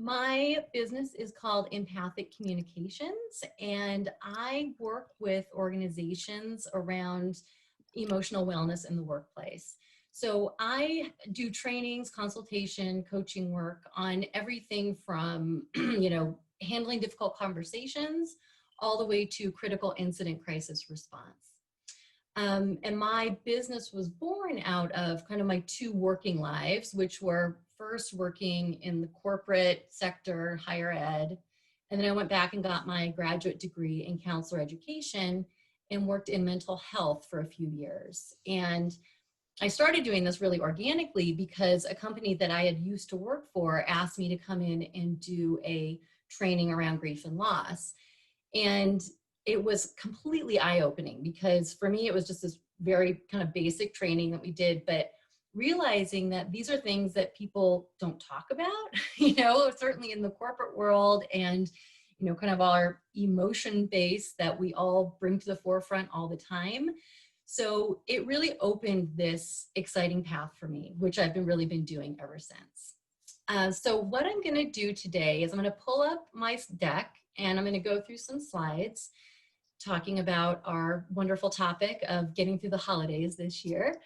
My business is called Empathic Communications, and I work with organizations around emotional wellness in the workplace. So I do trainings, consultation, coaching work on everything from, handling difficult conversations all the way to critical incident crisis response. And my business was born out of kind of my two working lives, which were first working in the corporate sector, higher ed. And then I went back and got my graduate degree in counselor education and worked in mental health for a few years. And I started doing this really organically because a company that I had used to work for asked me to come in and do a training around grief and loss. And it was completely eye-opening because for me, it was just this very kind of basic training that we did, but realizing that these are things that people don't talk about, certainly in the corporate world and, kind of our emotion base that we all bring to the forefront all the time. So it really opened this exciting path for me, which I've really been doing ever since. So what I'm going to do today is I'm going to pull up my deck and I'm going to go through some slides talking about our wonderful topic of getting through the holidays this year.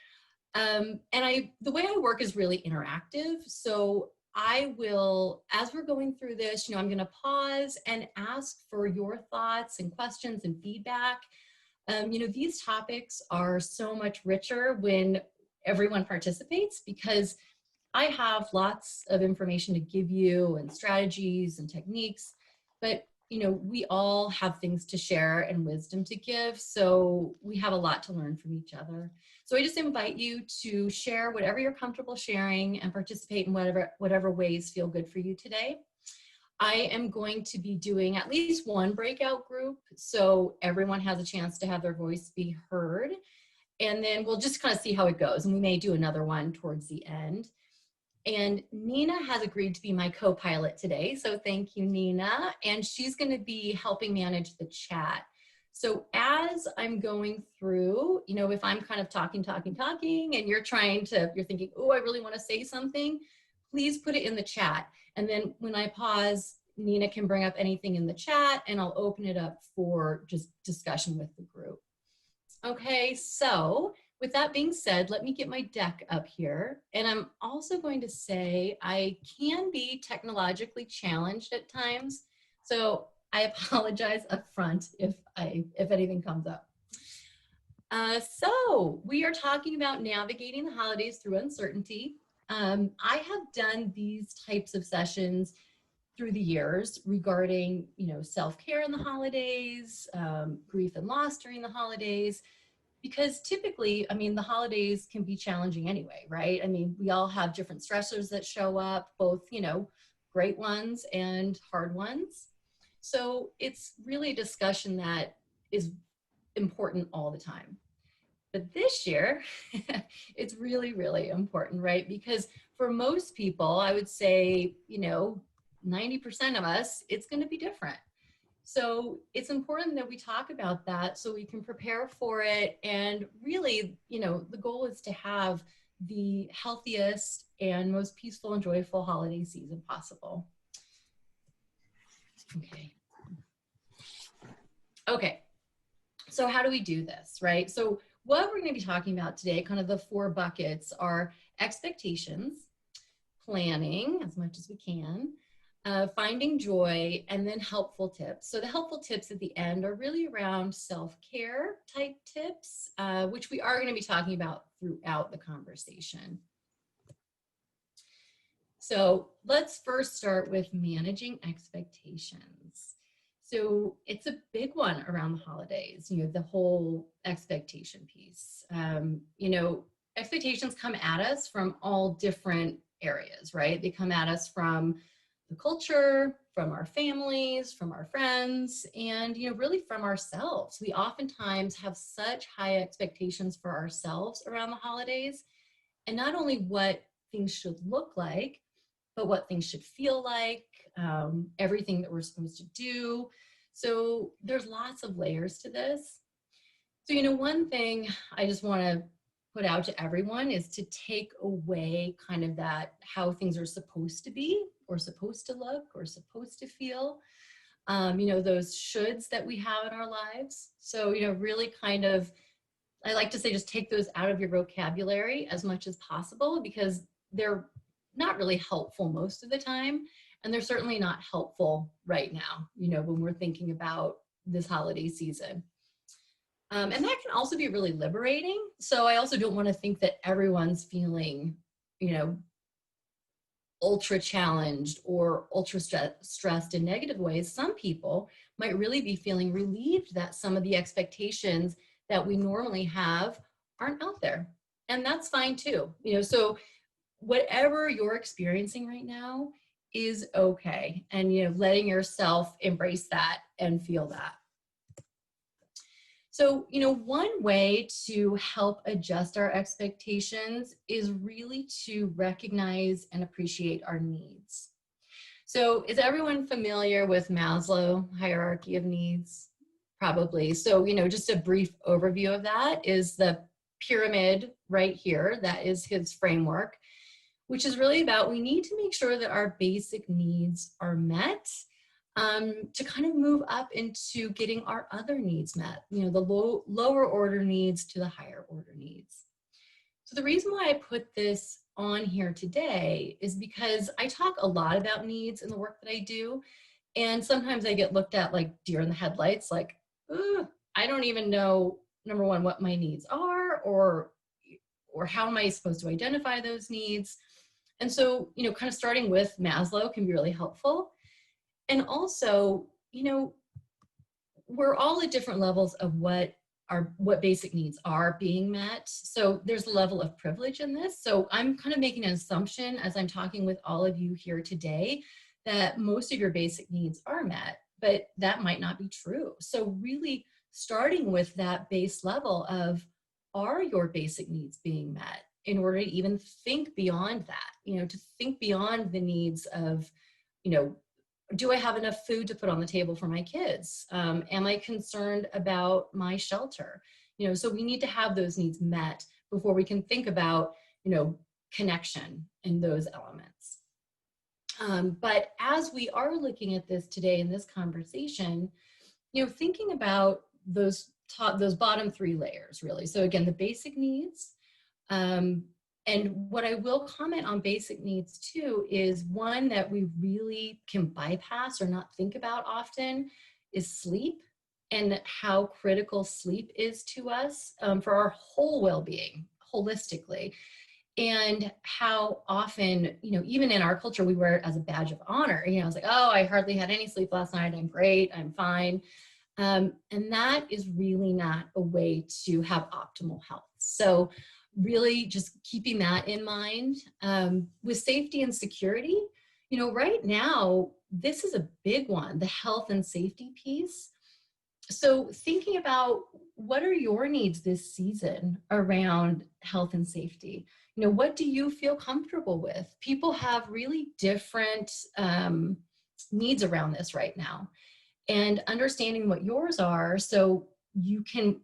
And the way I work is really interactive. So I will, as we're going through this, I'm going to pause and ask for your thoughts and questions and feedback. These topics are so much richer when everyone participates because I have lots of information to give you and strategies and techniques, but we all have things to share and wisdom to give. So we have a lot to learn from each other. So I just invite you to share whatever you're comfortable sharing and participate in whatever ways feel good for you today. I am going to be doing at least one breakout group so everyone has a chance to have their voice be heard. And then we'll just kind of see how it goes. And we may do another one towards the end. And Nina has agreed to be my co-pilot today. So thank you, Nina. And she's going to be helping manage the chat. So as I'm going through, if I'm kind of talking, and you're thinking, oh, I really want to say something, please put it in the chat. And then when I pause, Nina can bring up anything in the chat and I'll open it up for just discussion with the group. Okay, so with that being said, let me get my deck up here. And I'm also going to say I can be technologically challenged at times. So I apologize up front if anything comes up. So we are talking about navigating the holidays through uncertainty. I have done these types of sessions through the years regarding, self-care in the holidays, grief and loss during the holidays. Because typically, the holidays can be challenging anyway, right? We all have different stressors that show up, both, great ones and hard ones. So it's really a discussion that is important all the time. But this year, it's really, really important, right? Because for most people, I would say, 90% of us, it's going to be different. So it's important that we talk about that so we can prepare for it. And really, the goal is to have the healthiest and most peaceful and joyful holiday season possible. Okay. So how do we do this, right? So what we're going to be talking about today, kind of the 4 buckets, are expectations, planning as much as we can, finding joy, and then helpful tips. So the helpful tips at the end are really around self-care type tips, which we are going to be talking about throughout the conversation. So let's first start with managing expectations. So it's a big one around the holidays, the whole expectation piece. Expectations come at us from all different areas, right? They come at us from the culture, from our families, from our friends, and really from ourselves. We oftentimes have such high expectations for ourselves around the holidays, and not only what things should look like, but what things should feel like, everything that we're supposed to do. So there's lots of layers to this. So one thing I just want to put out to everyone is to take away kind of that how things are supposed to be or supposed to look or supposed to feel. Those shoulds that we have in our lives. So, really kind of, I like to say, just take those out of your vocabulary as much as possible, because they're not really helpful most of the time. And they're certainly not helpful right now, when we're thinking about this holiday season. And that can also be really liberating. So I also don't want to think that everyone's feeling, ultra challenged or ultra stressed in negative ways. Some people might really be feeling relieved that some of the expectations that we normally have aren't out there. And that's fine too. So whatever you're experiencing right now is okay. And, letting yourself embrace that and feel that. So, one way to help adjust our expectations is really to recognize and appreciate our needs. So, is everyone familiar with Maslow hierarchy of needs? Probably. So, just a brief overview of that is the pyramid right here. That is his framework, which is really about, we need to make sure that our basic needs are met, to kind of move up into getting our other needs met, the lower order needs to the higher order needs. So the reason why I put this on here today is because I talk a lot about needs in the work that I do. And sometimes I get looked at like deer in the headlights, like, I don't even know, number one, what my needs are, or how am I supposed to identify those needs? And so, kind of starting with Maslow can be really helpful. And also, we're all at different levels of what basic needs are being met. So there's a level of privilege in this. So I'm kind of making an assumption as I'm talking with all of you here today that most of your basic needs are met, but that might not be true. So really starting with that base level of, are your basic needs being met, in order to even think beyond that, to think beyond the needs of, do I have enough food to put on the table for my kids? Am I concerned about my shelter? So we need to have those needs met before we can think about, connection in those elements. But as we are looking at this today in this conversation, thinking about those bottom three layers, really. So again, the basic needs. And what I will comment on basic needs too is one that we really can bypass or not think about often is sleep, and how critical sleep is to us, for our whole well-being holistically. And how often, even in our culture, we wear it as a badge of honor. It's like, oh, I hardly had any sleep last night. I'm great. I'm fine. And that is really not a way to have optimal health. So really just keeping that in mind. With safety and security, right now, this is a big one, the health and safety piece. So thinking about, what are your needs this season around health and safety? What do you feel comfortable with? People have really different needs around this right now. And understanding what yours are, so you can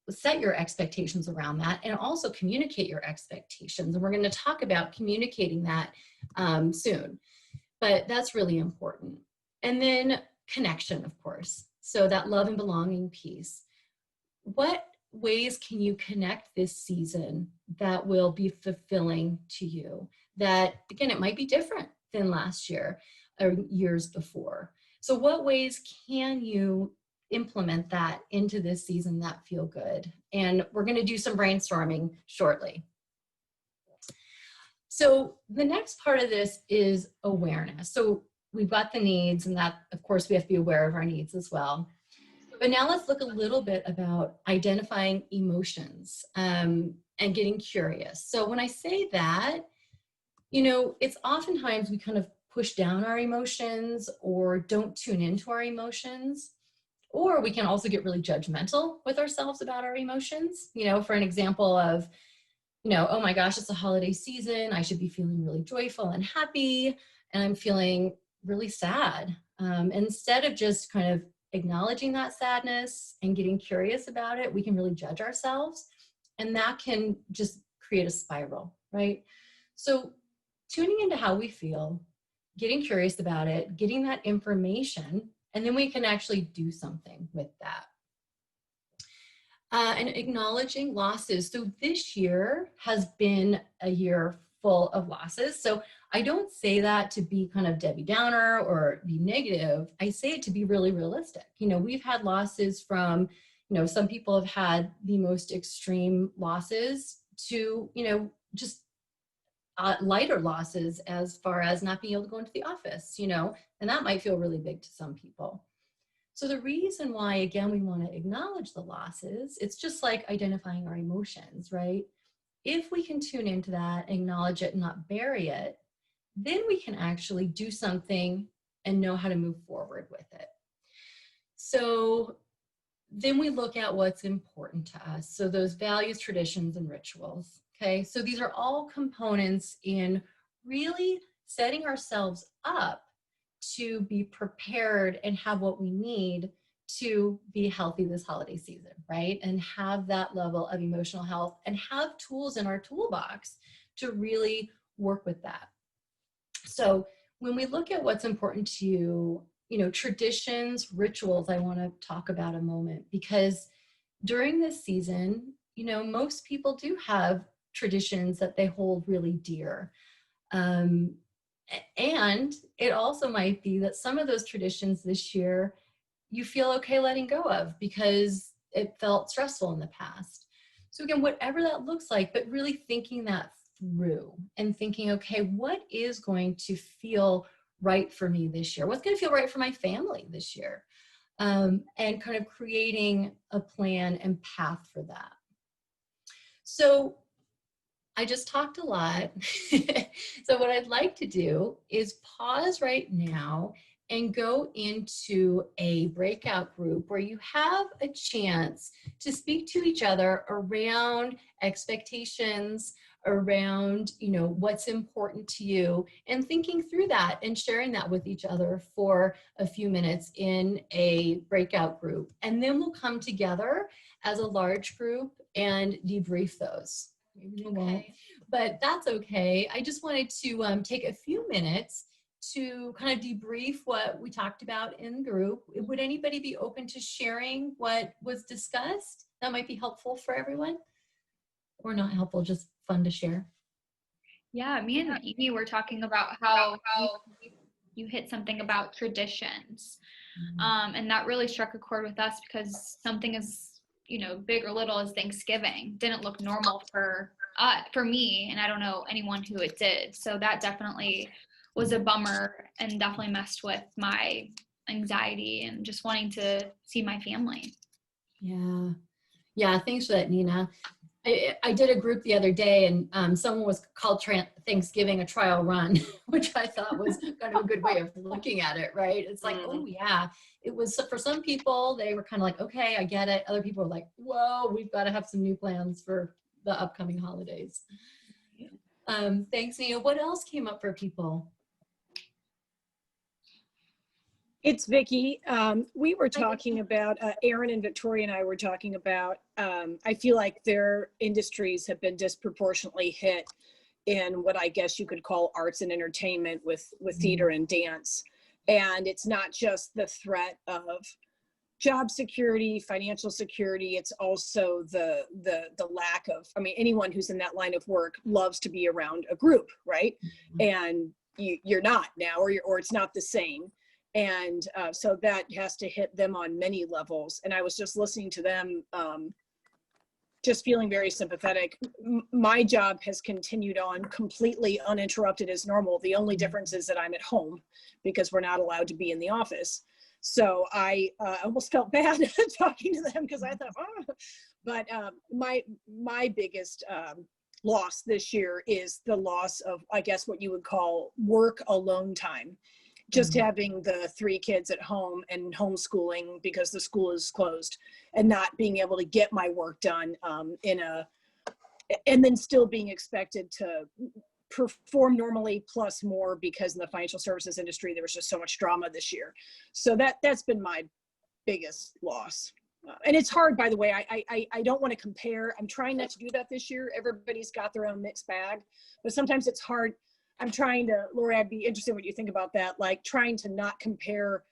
set your expectations around that, and also communicate your expectations. And we're going to talk about communicating that soon, but that's really important. And then connection, of course. So that love and belonging piece. What ways can you connect this season that will be fulfilling to you? That, again, it might be different than last year or years before. So what ways can you implement that into this season that feel good? And we're going to do some brainstorming shortly. So the next part of this is awareness. So we've got the needs, and that, of course, we have to be aware of our needs as well. But now let's look a little bit about identifying emotions, and getting curious. So when I say that, it's oftentimes we kind of push down our emotions or don't tune into our emotions. Or we can also get really judgmental with ourselves about our emotions, for an example of, oh my gosh, it's a holiday season. I should be feeling really joyful and happy, and I'm feeling really sad. Instead of just kind of acknowledging that sadness and getting curious about it, we can really judge ourselves, and that can just create a spiral, right? So tuning into how we feel, getting curious about it, getting that information, and then we can actually do something with that. And acknowledging losses. So this year has been a year full of losses. So I don't say that to be kind of Debbie Downer or be negative. I say it to be really realistic. You know, we've had losses from, you know, some people have had the most extreme losses to, you know, just lighter losses as far as not being able to go into the office, you know, and that might feel really big to some people. So the reason why, again, we want to acknowledge the losses, it's just like identifying our emotions, right? If we can tune into that, acknowledge it, and not bury it, then we can actually do something and know how to move forward with it. So then we look at what's important to us. So those values, traditions, and rituals, okay? So these are all components in really setting ourselves up to be prepared and have what we need to be healthy this holiday season, right? And have that level of emotional health and have tools in our toolbox to really work with that. So when we look at what's important to you, you know, traditions, rituals, I want to talk about a moment, because during this season, you know, most people do have traditions that they hold really dear. And it also might be that some of those traditions this year you feel okay letting go of because it felt stressful in the past. So again, whatever that looks like, but really thinking that through and thinking, okay, what is going to feel right for me this year? What's going to feel right for my family this year? And kind of creating a plan and path for that. So I just talked a lot. So what I'd like to do is pause right now and go into a breakout group where you have a chance to speak to each other around expectations, around, you know, what's important to you, and thinking through that and sharing that with each other for a few minutes in a breakout group. And then we'll come together as a large group and debrief those. Maybe they won't, but that's okay. I just wanted to take a few minutes to kind of debrief what we talked about in the group. Would anybody be open to sharing what was discussed? That might be helpful for everyone, or not helpful, just fun to share. Yeah, me and Amy were talking about how you hit something about traditions. And that really struck a chord with us because something as, you know, big or little as Thanksgiving didn't look normal for me, and I don't know anyone who it did. So that definitely was a bummer and definitely messed with my anxiety and just wanting to see my family. Yeah, thanks for that, Nina. I did a group the other day, and someone was called Thanksgiving a trial run, which I thought was kind of a good way of looking at it, right? It's like, oh yeah, it was, for some people, they were kind of like, okay, I get it. Other people were like, whoa, we've got to have some new plans for the upcoming holidays. Thanks, Nina. What else came up for people? It's Vicki. We were talking about, Erin and Victoria and I were talking about, I feel like their industries have been disproportionately hit in what I guess you could call arts and entertainment with theater and dance. And it's not just the threat of job security, financial security, it's also the lack of, I mean, anyone who's in that line of work loves to be around a group, right? And you're not now, or it's not the same. And so that has to hit them on many levels. And I was just listening to them, just feeling very sympathetic. My job has continued on completely uninterrupted as normal. The only difference is that I'm at home because we're not allowed to be in the office. So I almost felt bad talking to them because I thought, oh. But my biggest loss this year is the loss of, I guess, what you would call work alone time. Just having the 3 kids at home and homeschooling because the school is closed, and not being able to get my work done and then still being expected to perform normally plus more because in the financial services industry, there was just so much drama this year. So that's been my biggest loss. And it's hard, by the way, I don't want to compare. I'm trying not to do that this year. Everybody's got their own mixed bag, but sometimes it's hard. I'm trying to, Lori, I'd be interested in what you think about that. Like trying to not compare,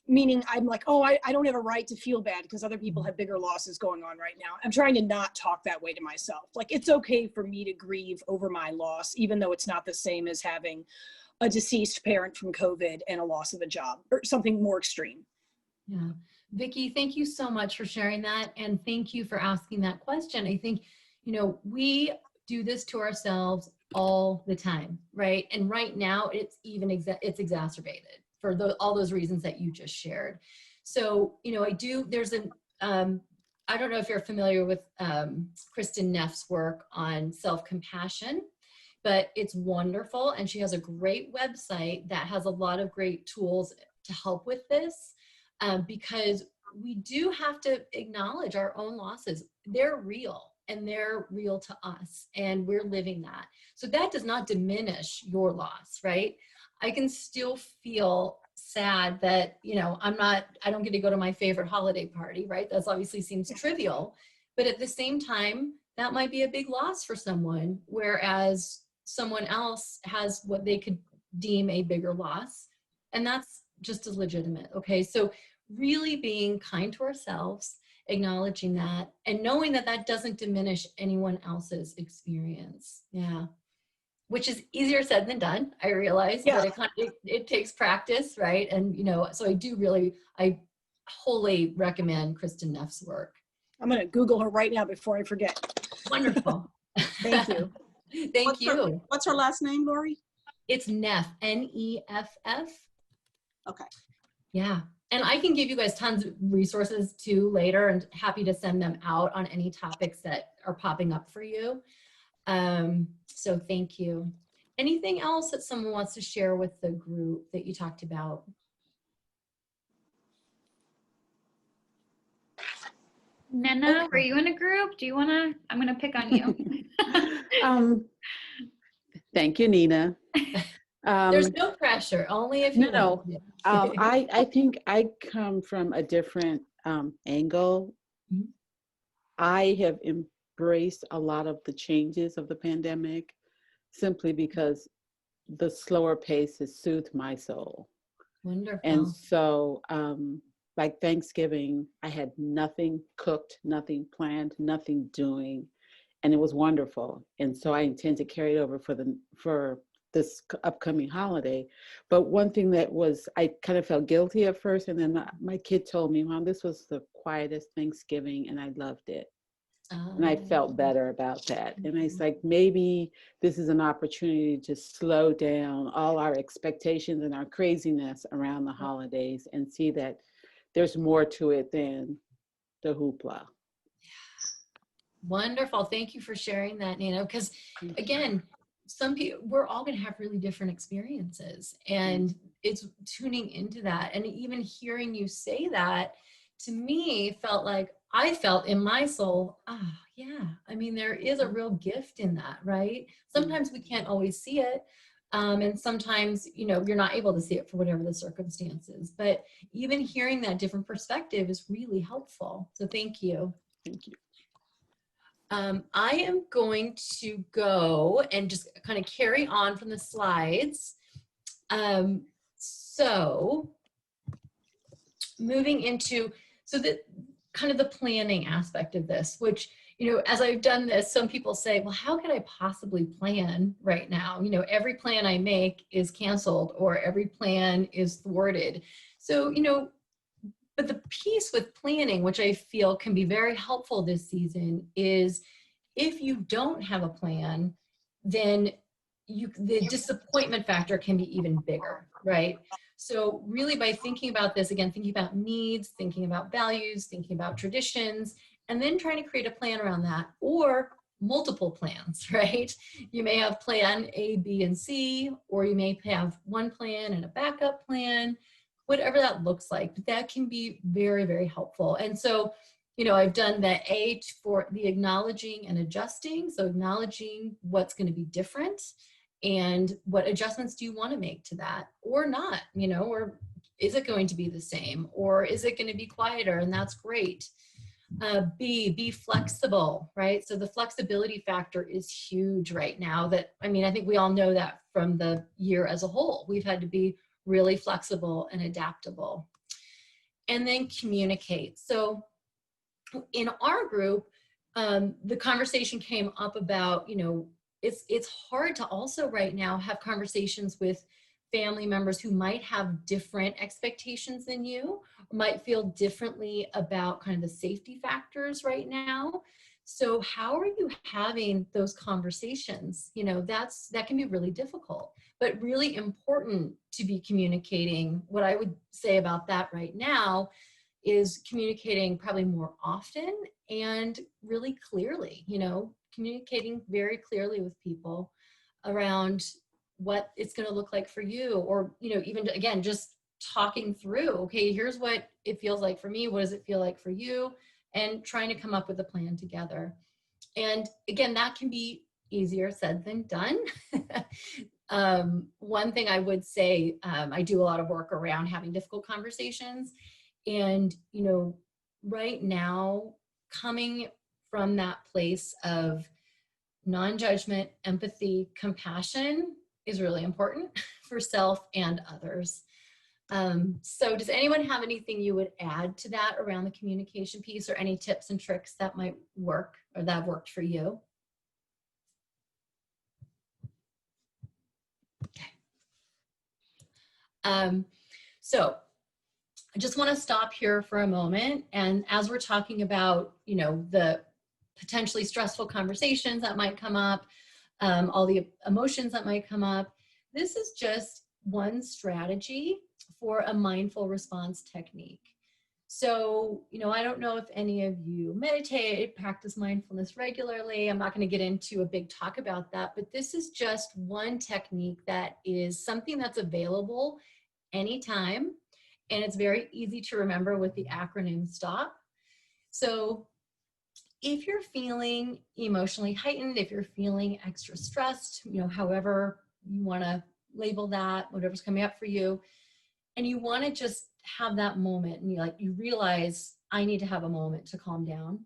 meaning I'm like, oh, I don't have a right to feel bad because other people have bigger losses going on right now. I'm trying to not talk that way to myself. Like it's okay for me to grieve over my loss, even though it's not the same as having a deceased parent from COVID and a loss of a job or something more extreme. Yeah. Vicki, thank you so much for sharing that. And thank you for asking that question. I think, we do this to ourselves all the time, right? And right now it's even, it's exacerbated for all those reasons that you just shared. So, there's I don't know if you're familiar with Kristen Neff's work on self-compassion, but it's wonderful. And she has a great website that has a lot of great tools to help with this. Because we do have to acknowledge our own losses. They're real and they're real to us and we're living that. So that does not diminish your loss, right? I can still feel sad that, I don't get to go to my favorite holiday party, right? That's obviously seems trivial, but at the same time, that might be a big loss for someone, whereas someone else has what they could deem a bigger loss. And that's just as legitimate. Okay. So really being kind to ourselves, acknowledging that, and knowing that that doesn't diminish anyone else's experience. Yeah. Which is easier said than done. I realize, Yeah. but it takes practice, right? And, so I wholly recommend Kristen Neff's work. I'm going to Google her right now before I forget. Wonderful. Thank you. Thank you. What's her last name, Lori? It's Neff, N-E-F-F. Okay. Yeah. And I can give you guys tons of resources too later, and happy to send them out on any topics that are popping up for you. So thank you. Anything else that someone wants to share with the group that you talked about? Nina, Okay. were you in a group? Do you want to? I'm going to pick on you. Thank you, Nina. There's no pressure, only if you No, want to. I think I come from a different angle. Mhm. I have embraced a lot of the changes of the pandemic simply because the slower pace has soothed my soul. Wonderful. And so, like Thanksgiving, I had nothing cooked, nothing planned, nothing doing, and it was wonderful. And so I intend to carry it over for this upcoming holiday. But one thing that was, I kind of felt guilty at first, and then my kid told me, Mom, this was the quietest Thanksgiving, and I loved it. And I felt better about that. And I was like, maybe this is an opportunity to slow down all our expectations and our craziness around the holidays and see that there's more to it than the hoopla. Wonderful. Thank you for sharing that, Nina. Because again, some people, we're all going to have really different experiences, and it's tuning into that. And even hearing you say that to me felt like I felt in my soul, yeah. I mean, there is a real gift in that, right? Sometimes we can't always see it. And sometimes, you're not able to see it for whatever the circumstances, but even hearing that different perspective is really helpful. So thank you. Thank you. I am going to go and just kind of carry on from the slides. So moving into, the kind of the planning aspect of this, which, as I've done this, some people say, well, how can I possibly plan right now? Every plan I make is canceled or every plan is thwarted. So, but the piece with planning, which I feel can be very helpful this season, is if you don't have a plan, then the disappointment factor can be even bigger, right? So really by thinking about this, again, thinking about needs, thinking about values, thinking about traditions, and then trying to create a plan around that, or multiple plans, right? You may have plan A, B, and C, or you may have one plan and a backup plan, whatever that looks like. But that can be very, very helpful. And so, I've done the A for the acknowledging and adjusting. So acknowledging what's going to be different and what adjustments do you want to make to that or not, or is it going to be the same, or is it going to be quieter? And that's great. Be flexible, right? So the flexibility factor is huge right now. That, I mean, I think we all know that from the year as a whole. We've had to be really flexible and adaptable. And then communicate. So in our group, the conversation came up about, it's hard to also right now have conversations with family members who might have different expectations than you, might feel differently about kind of the safety factors right now. So how are you having those conversations? That can be really difficult, but really important to be communicating. What I would say about that right now is communicating probably more often and really clearly, communicating very clearly with people around what it's going to look like for you, or, even again, just talking through, okay, here's what it feels like for me. What does it feel like for you? And trying to come up with a plan together. And again, that can be easier said than done. One thing I would say, I do a lot of work around having difficult conversations. And, right now, coming from that place of non-judgment, empathy, compassion is really important for self and others. So does anyone have anything you would add to that around the communication piece, or any tips and tricks that might work or that have worked for you? Okay. So I just want to stop here for a moment. And as we're talking about, the potentially stressful conversations that might come up, all the emotions that might come up, this is just one strategy for a mindful response technique. So, I don't know if any of you meditate, practice mindfulness regularly. I'm not going to get into a big talk about that, but this is just one technique that is something that's available anytime. And it's very easy to remember with the acronym STOP. So if you're feeling emotionally heightened, if you're feeling extra stressed, however you want to label that, whatever's coming up for you, and you want to just have that moment, and you realize, I need to have a moment to calm down.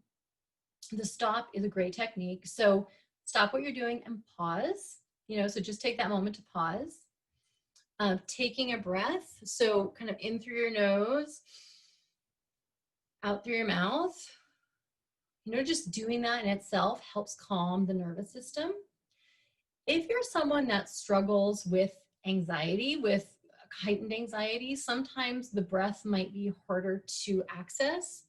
The stop is a great technique. So stop what you're doing and pause, so just take that moment to pause. Taking a breath, so kind of in through your nose, out through your mouth. Just doing that in itself helps calm the nervous system. If you're someone that struggles with anxiety, with heightened anxiety, sometimes the breath might be harder to access.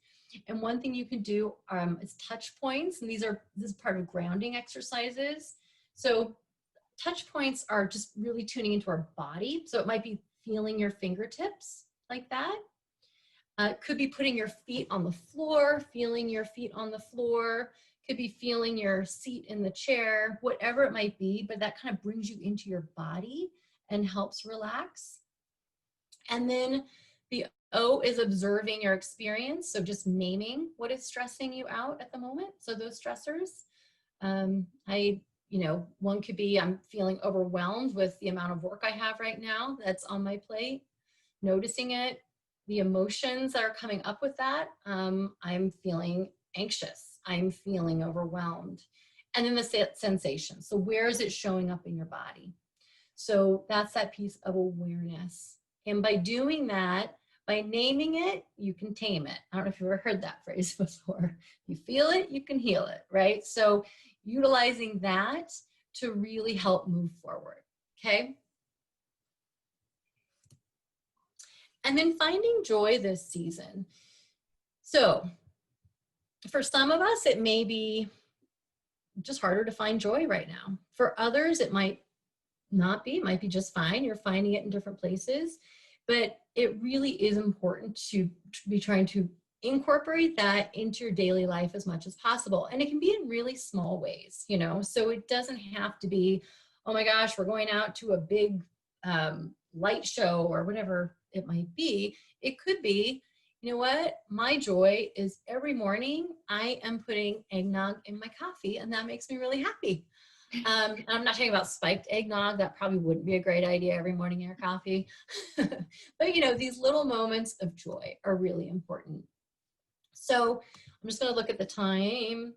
And one thing you can do is touch points, and this is part of grounding exercises. So touch points are just really tuning into our body. So it might be feeling your fingertips like that. It could be putting your feet on the floor, feeling your feet on the floor. Could be feeling your seat in the chair, whatever it might be, but that kind of brings you into your body and helps relax. And then the O is observing your experience. So just naming what is stressing you out at the moment. So those stressors, one could be, I'm feeling overwhelmed with the amount of work I have right now that's on my plate. Noticing it, the emotions that are coming up with that. I'm feeling anxious. I'm feeling overwhelmed. And then the sensation. So where is it showing up in your body? So that's that piece of awareness. And by doing that, by naming it, you can tame it. I don't know if you've ever heard that phrase before. You feel it, you can heal it, right? So utilizing that to really help move forward, okay? And then finding joy this season. So for some of us, it may be just harder to find joy right now. For others, it might not be, it might be just fine. You're finding it in different places, but it really is important to be trying to incorporate that into your daily life as much as possible. And it can be in really small ways, so it doesn't have to be, oh my gosh, we're going out to a big light show or whatever it might be. It could be, what? My joy is every morning I am putting eggnog in my coffee, and that makes me really happy. I'm not talking about spiked eggnog. That probably wouldn't be a great idea every morning in your coffee. But these little moments of joy are really important. So I'm just going to look at the time.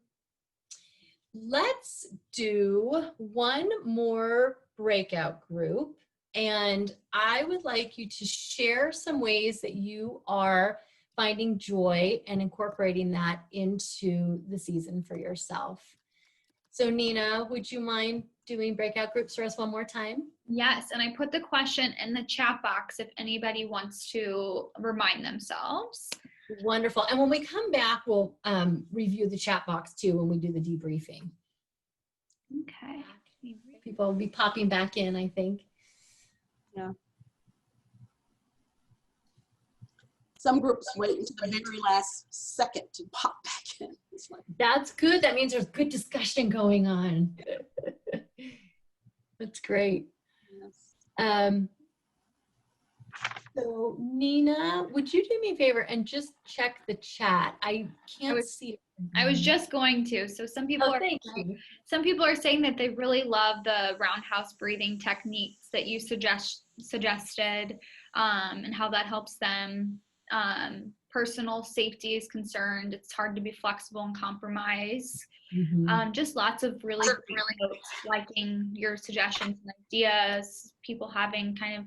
Let's do one more breakout group. And I would like you to share some ways that you are finding joy and incorporating that into the season for yourself. So Nina, would you mind doing breakout groups for us one more time? Yes, and I put the question in the chat box if anybody wants to remind themselves. Wonderful. And when we come back, we'll review the chat box too when we do the debriefing. Okay. People will be popping back in, I think. Yeah. Some groups wait until the very last second to pop back in. It's like, That's good. That means there's good discussion going on. That's great. yes. So Nina, would you do me a favor and just check the chat? I can't see it. I was just going to. So some people Thank you. some people are saying that they really love the roundhouse breathing techniques that you suggested, and how that helps them. Personal safety is concerned. It's hard to be flexible and compromise. Just lots of really notes, liking your suggestions and ideas. People having kind of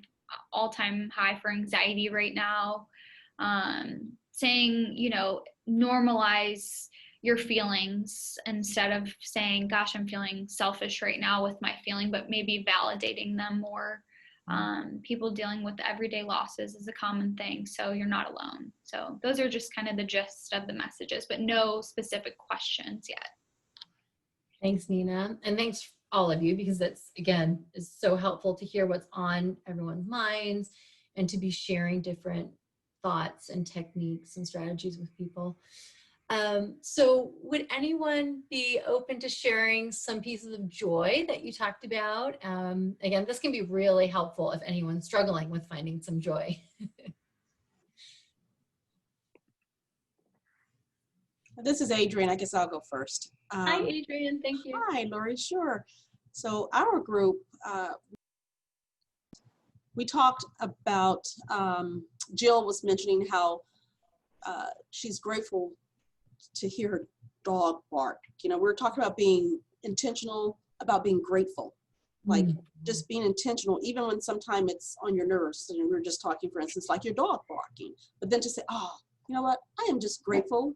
all-time high for anxiety right now. Saying, you know, normalize your feelings instead of saying, gosh, I'm feeling selfish right now with my feeling, but maybe validating them more. People dealing with everyday losses is a common thing, so you're not alone. So those are just kind of the gist of the messages, but no specific questions yet. Thanks, Nina. And thanks all of you, because that's, again, is so helpful to hear what's on everyone's minds and to be sharing different thoughts and techniques and strategies with people. So would anyone be open to sharing some pieces of joy that you talked about? Again, this can be really helpful if anyone's struggling with finding some joy. This is Adrienne. I guess I'll go first. Hi, Adrienne. Thank you. Hi, Lori. Sure. So our group, we talked about, Jill was mentioning how she's grateful to hear her dog bark. You know, we were talking about being intentional, about being grateful, like just being intentional, even when sometimes it's on your nerves. And we were just talking, for instance, like your dog barking, but then to say, oh, you know what, I am just grateful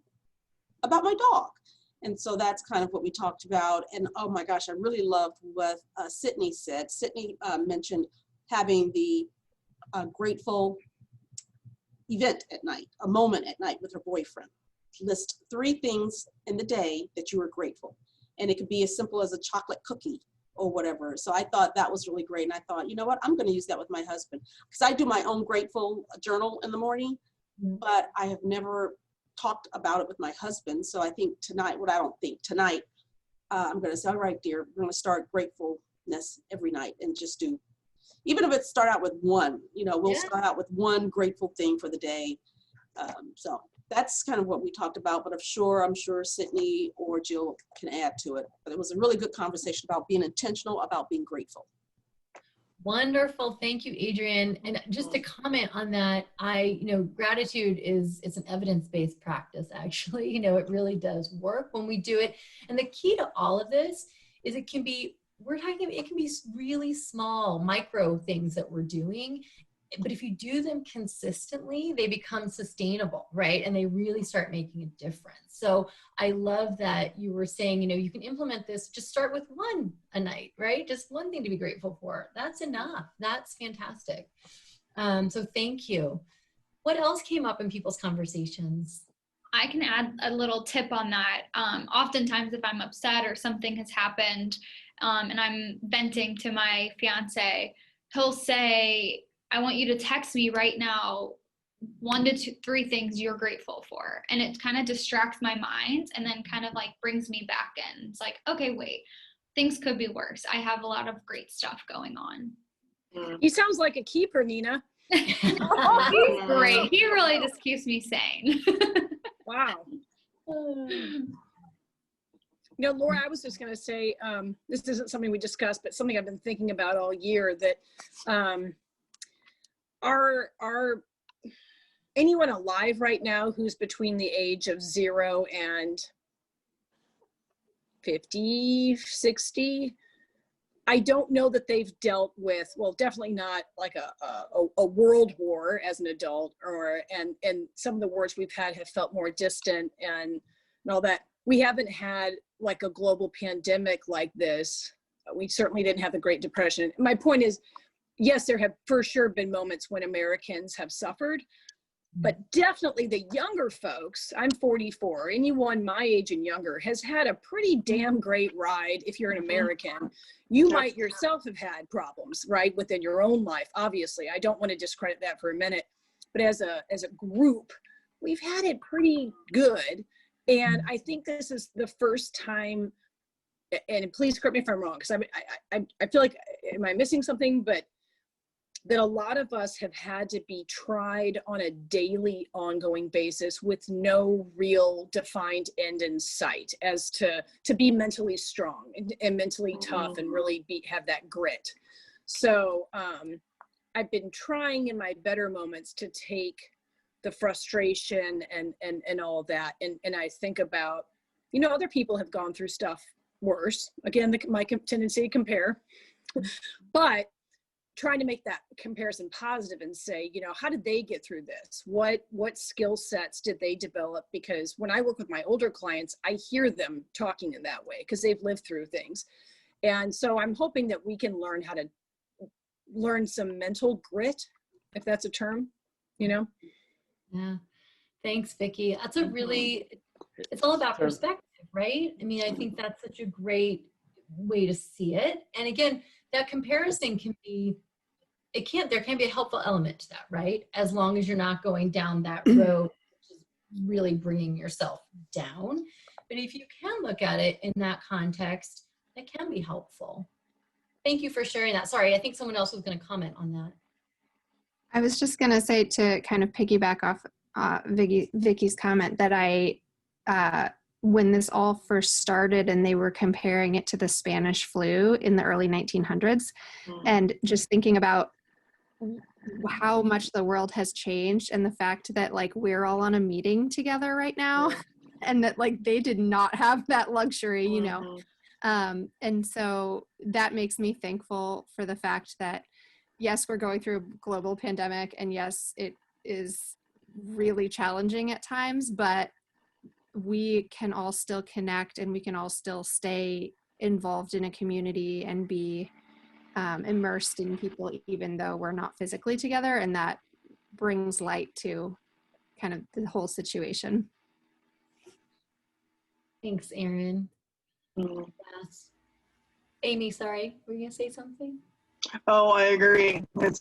about my dog. And so that's kind of what we talked about. And oh my gosh, I really loved what Sydney said. Sydney mentioned having the grateful event at night, a moment at night with her boyfriend. List 3 things in the day that you were grateful. And it could be as simple as a chocolate cookie or whatever. So I thought that was really great. And I thought, you know what, I'm going to use that with my husband, because I do my own grateful journal in the morning, but I have never talked about it with my husband. So I think tonight, tonight, I'm going to say, all right, dear, we're going to start gratefulness every night and just do, even if it start out with one, you know, we'll start out with one grateful thing for the day. So that's kind of what we talked about, but I'm sure Sydney or Jill can add to it. But it was a really good conversation about being intentional, about being grateful. Wonderful. Thank you, Adrienne. And just to comment on that, gratitude it's an evidence-based practice, actually. It really does work when we do it. And the key to all of this is it can be really small, micro things that we're doing. But if you do them consistently, they become sustainable, right? And they really start making a difference. So I love that you were saying, you can implement this, just start with one a night, right? Just one thing to be grateful for. That's enough. That's fantastic. So thank you. What else came up in people's conversations? I can add a little tip on that. Oftentimes if I'm upset or something has happened and I'm venting to my fiance, he'll say, I want you to text me right now 1 to 3 things you're grateful for. And it kind of distracts my mind and then kind of like brings me back in. It's like, okay, wait, things could be worse. I have a lot of great stuff going on. He sounds like a keeper, Nina. He's great. He really just keeps me sane. Wow. Laura, I was just going to say, this isn't something we discussed, but something I've been thinking about all year, that our anyone alive right now who's between the age of 0 and 50, 60, I don't know that they've dealt with, well, definitely not like a world war as an adult, and some of the wars we've had have felt more distant and all that. We haven't had like a global pandemic like this. We certainly didn't have the Great Depression. My point is, yes, there have for sure been moments when Americans have suffered, but definitely the younger folks, I'm 44, anyone my age and younger has had a pretty damn great ride. If you're an American, you might yourself have had problems, right, within your own life. Obviously, I don't want to discredit that for a minute, but as a group, we've had it pretty good. And I think this is the first time, and please correct me if I'm wrong, because I feel like, am I missing something? But that a lot of us have had to be tried on a daily, ongoing basis with no real defined end in sight, as to be mentally strong and mentally tough and really have that grit. So I've been trying in my better moments to take the frustration and all that. And I think about, other people have gone through stuff worse. Again, my tendency to compare, but trying to make that comparison positive and say, how did they get through this? What skill sets did they develop? Because when I work with my older clients, I hear them talking in that way because they've lived through things. And so I'm hoping that we can learn how to learn some mental grit, if that's a term, Yeah. Thanks, Vicki. That's it's all about perspective, right? I mean, I think that's such a great way to see it. And again, that comparison there can be a helpful element to that, right? As long as you're not going down that road, which is really bringing yourself down. But if you can look at it in that context, it can be helpful. Thank you for sharing that. Sorry, I think someone else was going to comment on that. I was just going to say, to kind of piggyback off Vicki's comment, that when this all first started and they were comparing it to the Spanish flu in the early 1900s, and just thinking about how much the world has changed, and the fact that like we're all on a meeting together right now, and that like they did not have that luxury, and so that makes me thankful for the fact that, yes, we're going through a global pandemic, and yes, it is really challenging at times, but we can all still connect, and we can all still stay involved in a community and be immersed in people, even though we're not physically together. And that brings light to kind of the whole situation. Thanks, Erin. Yes. Amy, sorry, were you going to say something? Oh, I agree. It's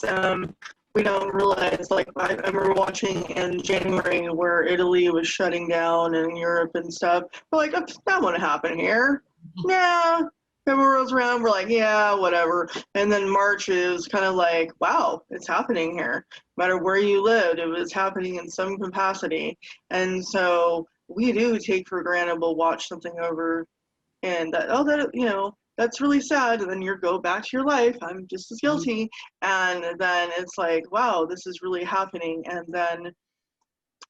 we don't realize, like, I remember watching in January where Italy was shutting down and Europe and stuff. We're like, that won't happen here. Yeah. February rolls around, we're like, yeah, whatever. And then March is kind of like, wow, it's happening here. No matter where you lived, it was happening in some capacity. And so we do take for granted, we'll watch something over and that's really sad. And then you go back to your life. I'm just as guilty. And then it's like, wow, this is really happening. And then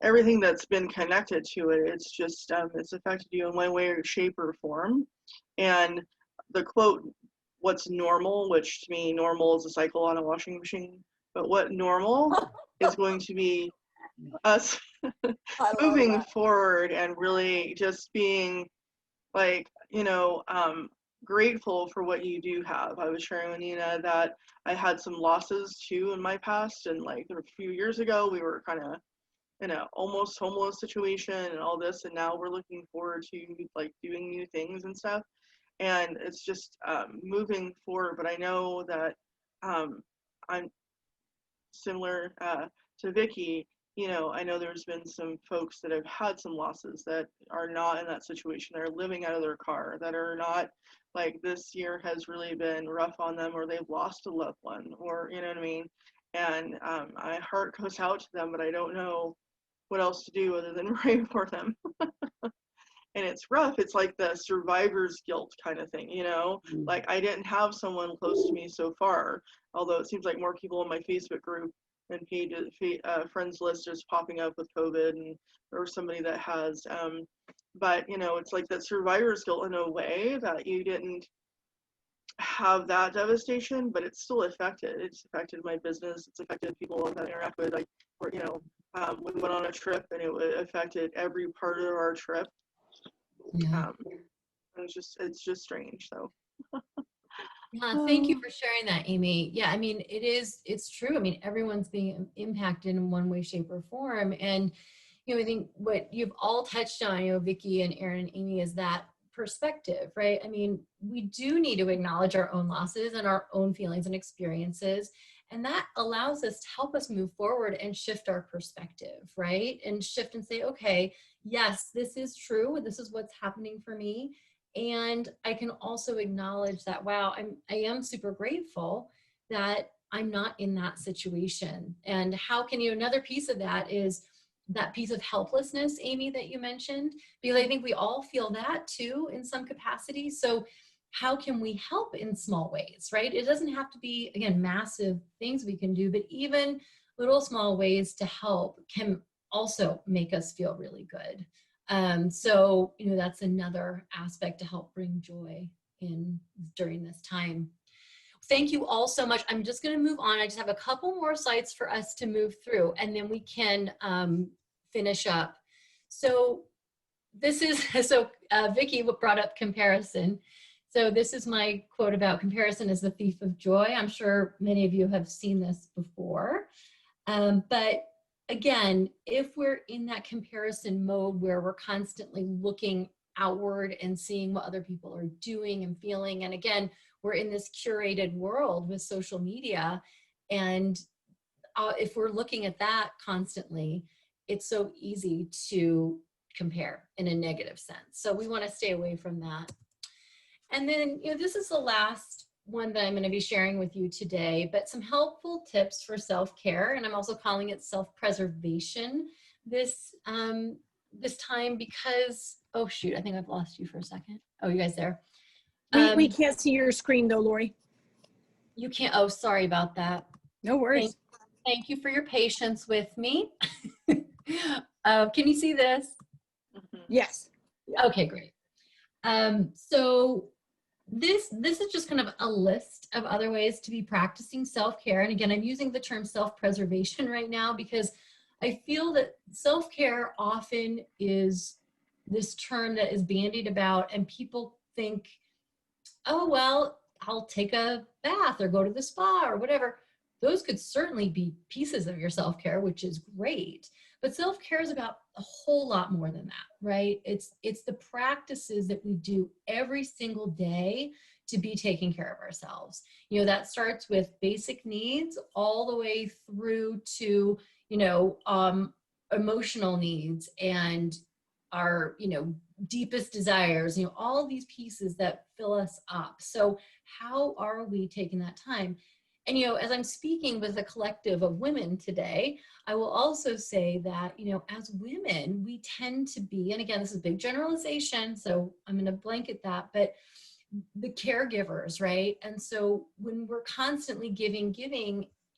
everything that's been connected to it, it's just, it's affected you in one way or shape or form. And the quote, what's normal, which to me, normal is a cycle on a washing machine. But what normal is going to be us moving forward and really just being like, grateful for what you do have. I was sharing with Nina that I had some losses too in my past, and like a few years ago we were kind of in a almost homeless situation and all this, and now we're looking forward to like doing new things and stuff, and it's just moving forward. But I know that I'm similar to Vicki. I know there's been some folks that have had some losses that are not in that situation. They're living out of their car, that are not, like, this year has really been rough on them, or they've lost a loved one, or, you know what I mean? And my heart goes out to them, but I don't know what else to do other than pray for them. And it's rough. It's like the survivor's guilt kind of thing, Like, I didn't have someone close to me so far, although it seems like more people in my Facebook group and friends list is popping up with COVID, and or somebody that has. But it's like that survivor's guilt in a way that you didn't have that devastation, but it's still affected. It's affected my business. It's affected people that I interact with. Like, we went on a trip and it affected every part of our trip. Yeah. It's just strange. So. Yeah, thank you for sharing that, Amy. Yeah, I mean, it's true. I mean, everyone's being impacted in one way, shape, or form. And, I think what you've all touched on, Vicki and Erin and Amy, is that perspective, right? I mean, we do need to acknowledge our own losses and our own feelings and experiences. And that allows us to help us move forward and shift our perspective, right? And shift and say, okay, yes, this is true. This is what's happening for me. And I can also acknowledge that, wow, I am super grateful that I'm not in that situation. And how can another piece of that is that piece of helplessness, Amy, that you mentioned, because I think we all feel that too in some capacity. So how can we help in small ways, right? It doesn't have to be, again, massive things we can do, but even little small ways to help can also make us feel really good. So, that's another aspect to help bring joy in during this time. Thank you all so much. I'm just going to move on. I just have a couple more slides for us to move through, and then we can finish up. So this is, Vicki brought up comparison. So this is my quote about comparison is the thief of joy. I'm sure many of you have seen this before. But again, if we're in that comparison mode where we're constantly looking outward and seeing what other people are doing and feeling, and again, we're in this curated world with social media, and if we're looking at that constantly, it's so easy to compare in a negative sense. So we want to stay away from that. And then, this is the last one that I'm going to be sharing with you today, but some helpful tips for self-care. And I'm also calling it self-preservation this time because, oh shoot, I think I've lost you for a second. Oh, you guys there? We can't see your screen though, Lori. You can't, oh, sorry about that. No worries. Thank you for your patience with me. Can you see this? Yes. Okay, great. So this is just kind of a list of other ways to be practicing self-care. And again, I'm using the term self-preservation right now because I feel that self-care often is this term that is bandied about, and people think, oh, well, I'll take a bath or go to the spa or whatever. Those could certainly be pieces of your self-care, which is great. But self-care is about a whole lot more than that, right? It's the practices that we do every single day to be taking care of ourselves. That starts with basic needs all the way through to, emotional needs and our, deepest desires, all these pieces that fill us up. So how are we taking that time? And, as I'm speaking with a collective of women today, I will also say that, as women, we tend to be, and again, this is a big generalization, so I'm going to blanket that, but the caregivers, right? And so when we're constantly giving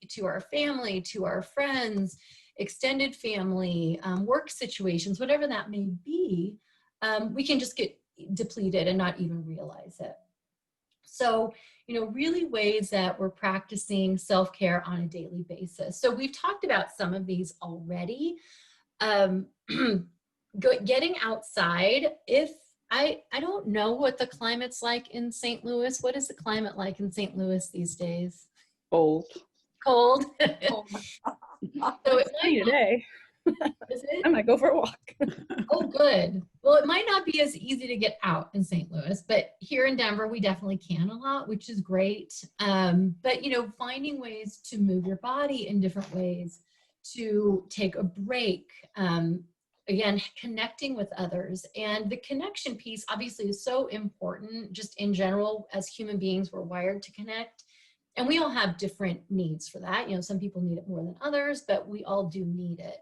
to our family, to our friends, extended family, work situations, whatever that may be, we can just get depleted and not even realize it. So, really ways that we're practicing self-care on a daily basis. So we've talked about some of these already. Getting outside. If I don't know what the climate's like in St. Louis. What is the climate like in St. Louis these days? Old. Cold. Oh, So it's sunny today. Is it? I might go for a walk. Oh, good. Well, it might not be as easy to get out in St. Louis, but here in Denver, we definitely can a lot, which is great. But, finding ways to move your body in different ways, to take a break, again, connecting with others. And the connection piece obviously is so important just in general. As human beings, we're wired to connect. And we all have different needs for that. Some people need it more than others, but we all do need it.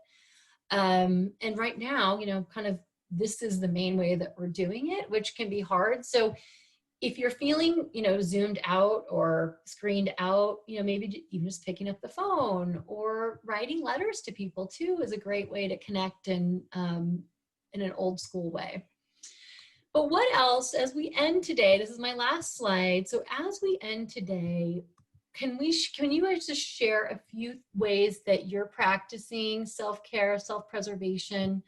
And right now, kind of this is the main way that we're doing it, which can be hard. So, if you're feeling, zoomed out or screened out, maybe even just picking up the phone or writing letters to people too is a great way to connect in an old school way. But what else, as we end today, this is my last slide. So as we end today, can you guys just share a few ways that you're practicing self-care, self-preservation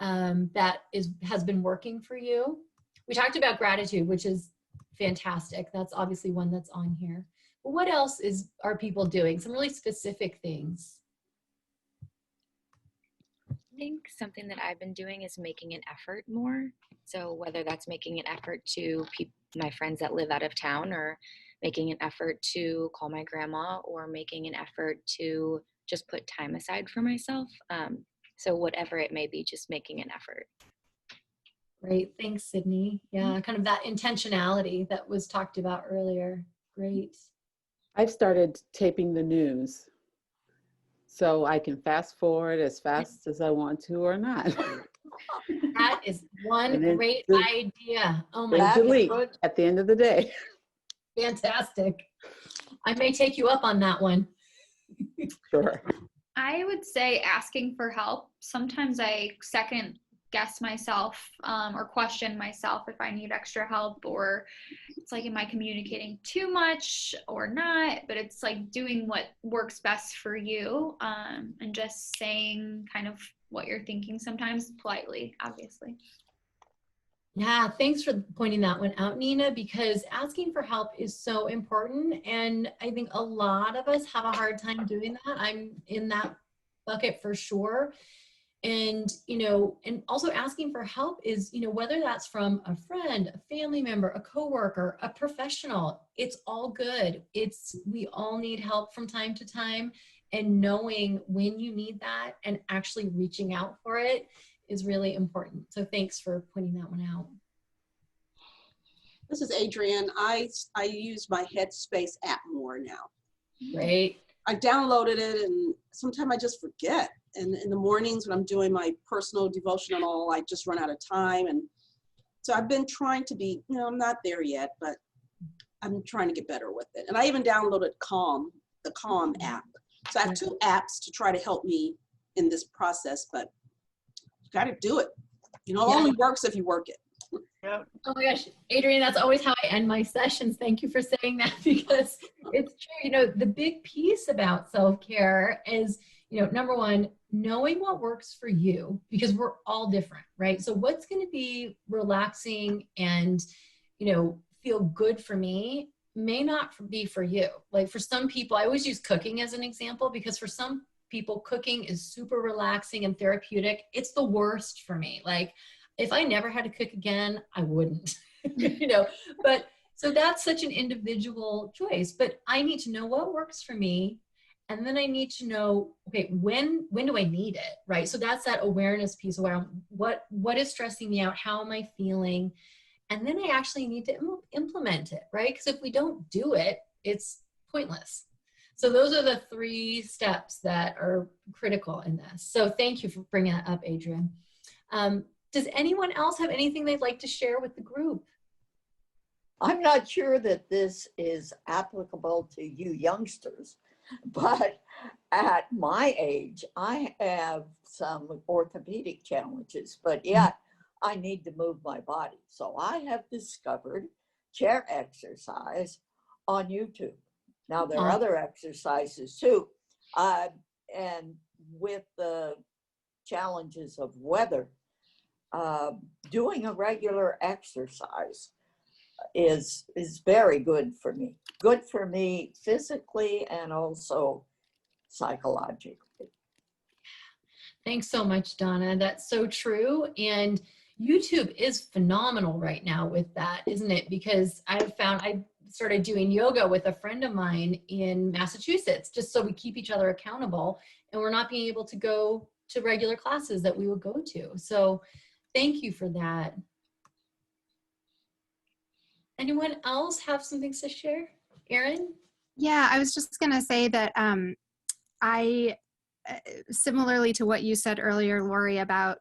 that has been working for you? We talked about gratitude, which is fantastic. That's obviously one that's on here. But what else are people doing? Some really specific things. I think something that I've been doing is making an effort more. So whether that's making an effort to my friends that live out of town, or making an effort to call my grandma, or making an effort to just put time aside for myself. So whatever it may be, just making an effort. Great, thanks, Sydney. Yeah, kind of that intentionality that was talked about earlier. Great. I've started taping the news so I can fast forward as fast as I want to or not. That is one great idea. Oh my God. Delete good. at the end of the day. Fantastic. I may take you up on that one. Sure. I would say asking for help. Sometimes I second guess myself or question myself if I need extra help, or it's like, am I communicating too much or not? But it's like doing what works best for you, and just saying kind of what you're thinking, sometimes politely, obviously. Yeah, thanks for pointing that one out, Nina, because asking for help is so important. And I think a lot of us have a hard time doing that. I'm in that bucket for sure. And, and also asking for help is, whether that's from a friend, a family member, a coworker, a professional, it's all good. We all need help from time to time, and knowing when you need that and actually reaching out for it is really important. So thanks for pointing that one out. This is Adrienne. I use my Headspace app more now. Great. I downloaded it, and sometimes I just forget. And in the mornings when I'm doing my personal devotional, I just run out of time. And so I've been trying to be, I'm not there yet, but I'm trying to get better with it. And I even downloaded the Calm app. So I have 2 apps to try to help me in this process, but you got to do it. It only works if you work it. Yep. Oh my gosh, Adrienne, that's always how I end my sessions. Thank you for saying that, because it's true. The big piece about self-care is, number one, knowing what works for you, because we're all different, right? So what's going to be relaxing and, feel good for me may not be for you. Like for some people, I always use cooking as an example, because for some people, cooking is super relaxing and therapeutic. It's the worst for me. Like if I never had to cook again, I wouldn't, but so that's such an individual choice. But I need to know what works for me. And then I need to know, okay, when do I need it, right? So that's that awareness piece around what is stressing me out, how am I feeling? And then I actually need to implement it, right? Because if we don't do it, it's pointless. So those are the 3 steps that are critical in this. So thank you for bringing that up, Adrienne. Does anyone else have anything they'd like to share with the group? I'm not sure that this is applicable to you youngsters, but at my age, I have some orthopedic challenges, but yet I need to move my body. So I have discovered chair exercise on YouTube. Now there are other exercises too. And with the challenges of weather, doing a regular exercise is very good for me. Good for me physically and also psychologically. Thanks so much, Donna. That's so true. And YouTube is phenomenal right now with that, isn't it? Because I started doing yoga with a friend of mine in Massachusetts, just so we keep each other accountable and we're not being able to go to regular classes that we would go to. So thank you for that. Anyone else have some things to share? Erin? Yeah, I was just going to say that I, similarly to what you said earlier, Lori, about,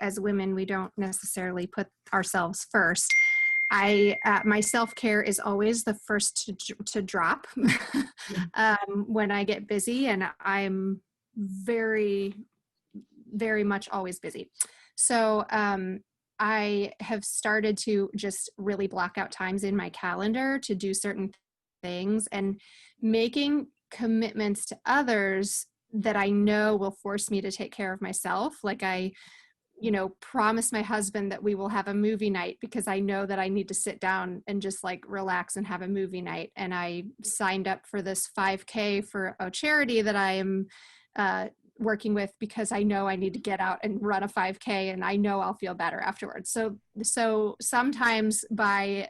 as women, we don't necessarily put ourselves first. my self-care is always the first to drop when I get busy, and I'm very, very much always busy. So I have started to just really block out times in my calendar to do certain things, and making commitments to others that I know will force me to take care of myself. Like I, promise my husband that we will have a movie night because I know that I need to sit down and just like relax and have a movie night. And I signed up for this 5K for a charity that I am working with because I know I need to get out and run a 5K, and I know I'll feel better afterwards. So sometimes by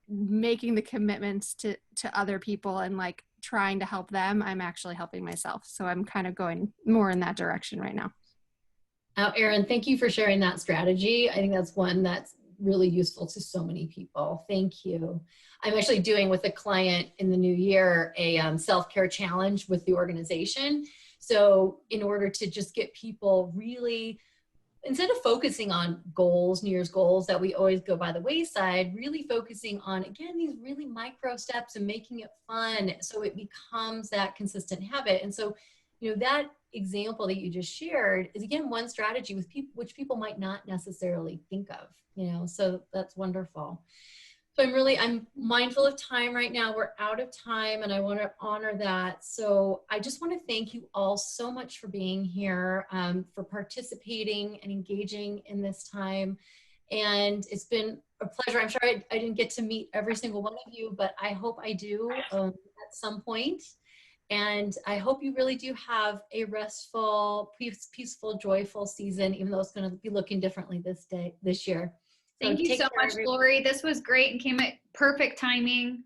making the commitments to other people and like trying to help them, I'm actually helping myself. So I'm kind of going more in that direction right now. Oh, Erin, thank you for sharing that strategy. I think that's one that's really useful to so many people. Thank you. I'm actually doing with a client in the new year a self-care challenge with the organization. So in order to just get people really, instead of focusing on goals, New Year's goals that we always go by the wayside, really focusing on, again, these really micro steps and making it fun so it becomes that consistent habit. And so, that example that you just shared is, again, one strategy with people, which people might not necessarily think of, so that's wonderful. So I'm mindful of time right now. We're out of time, and I want to honor that. So I just want to thank you all so much for being here, for participating and engaging in this time. And it's been a pleasure. I'm sure I didn't get to meet every single one of you, but I hope I do at some point. And I hope you really do have a restful, peaceful, joyful season, even though it's going to be looking differently this year. Thank you so much, Lori. This was great and came at perfect timing.